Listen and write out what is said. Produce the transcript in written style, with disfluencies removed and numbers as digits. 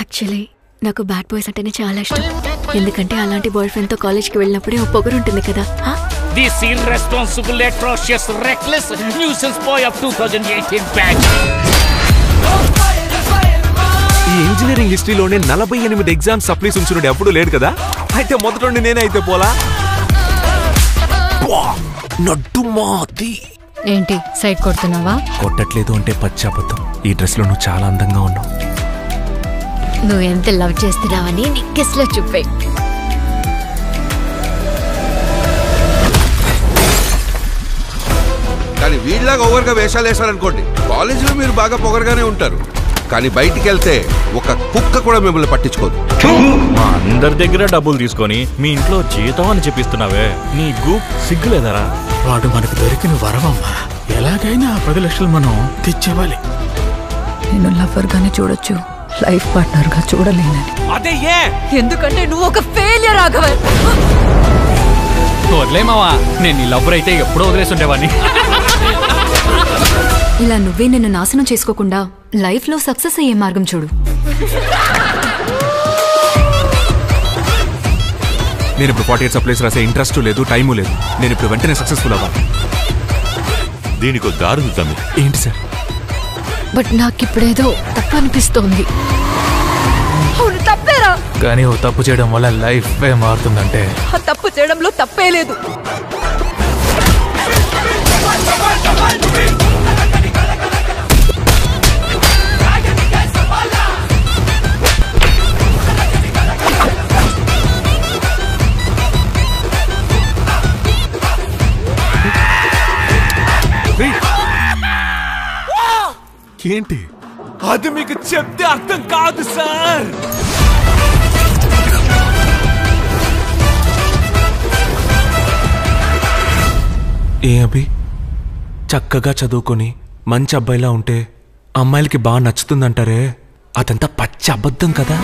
Actually నాకు bad boys అంటేనే చాలా ఇష్టం. ఎందుకంటే అలాంటి బాయ్ ఫ్రెండ్ తో కాలేజ్కి వెళ్ళినప్పుడే ఓ పొగరు ఉంటుంది కదా. This irresponsible, atrocious, reckless nuisance boy of 2018 batch. ఈ ఇంజనీరింగ్ హిస్టరీలోనే 48 ఎగ్జామ్స్ సప్లీస్ ఉంచున్నాడు ఎప్పుడు లేడు కదా. అయితే మొదటి నేనే అయితే పోలా. నడ్డు మాది. ఏంటి సైడ్ కొడుతున్నావా? కొట్టట్లేదు అంటే పచ్చాబద్ధం. ఈ డ్రెస్ లో నువ్వు చాలా అందంగా ఉన్నావు. నువ్వు ఎంత లవ్ చేస్తున్నావని నీ కిస్ లో చూపే. కానీ వీళ్ళలాగా ఓవర్గా వేషాలు వేశారనుకోండి, కాలేజీలో మీరు బాగా పొగరగానే ఉంటారు, కానీ బయటికి వెళ్తే ఒక కుక్క కూడా మిమ్మల్ని పట్టించుకోదు. మా అందరి దగ్గర డబ్బులు తీసుకొని మీ ఇంట్లో జీతం అని చెప్పిస్తున్నావే, నీకు సిగ్గులేదరా? వాడు మనకు దొరికిన వరవమ్మా. ఎలాగైనా 10 లక్షలు మనం తెచ్చేవాలి. నేను లవర్ గానే చూడొచ్చు, లైఫ్ పార్ట్నర్ గా చూడలేనని. అదే ఎందుకంటే నువ్వు ఒక ఫెయిలియర్ రాఘవన్. వదిలేమావా, నేను నీ లవర్ అయితే ఎప్పుడో వదిలేసి ఉండేవాడిని. ఇలా నువ్వే నిన్ను నాశనం చేసుకోకుండా లైఫ్ లో సక్సెస్ అయ్యే మార్గం చూడు. నేను ఇప్పుడు 48 సప్లైస్ రాసే ఇంట్రెస్ట్ లేదు, టైము లేదు. నేను ఇప్పుడు వెంటనే సక్సెస్ఫుల్ అవ్వాలి. దీనికి దారులు తమ్మి. ఏంటి సార్? బట్ నాకిప్పుడేదో తప్పు అనిపిస్తోంది. అవును తప్పేరా, కానీ ఓ తప్పు చేయడం వల్ల లైఫ్ మారుతుందంటే ఆ తప్పు చేయడంలో తప్పే లేదు. ఏంటి అది? మీకు చెప్తే అర్థం కాదు సార్. ఏ అభి, చక్కగా చదువుకొని మంచి అబ్బాయిలా ఉంటే అమ్మాయిలకి బాగా నచ్చుతుందంటారే, అదంతా పచ్చి అబద్ధం కదా.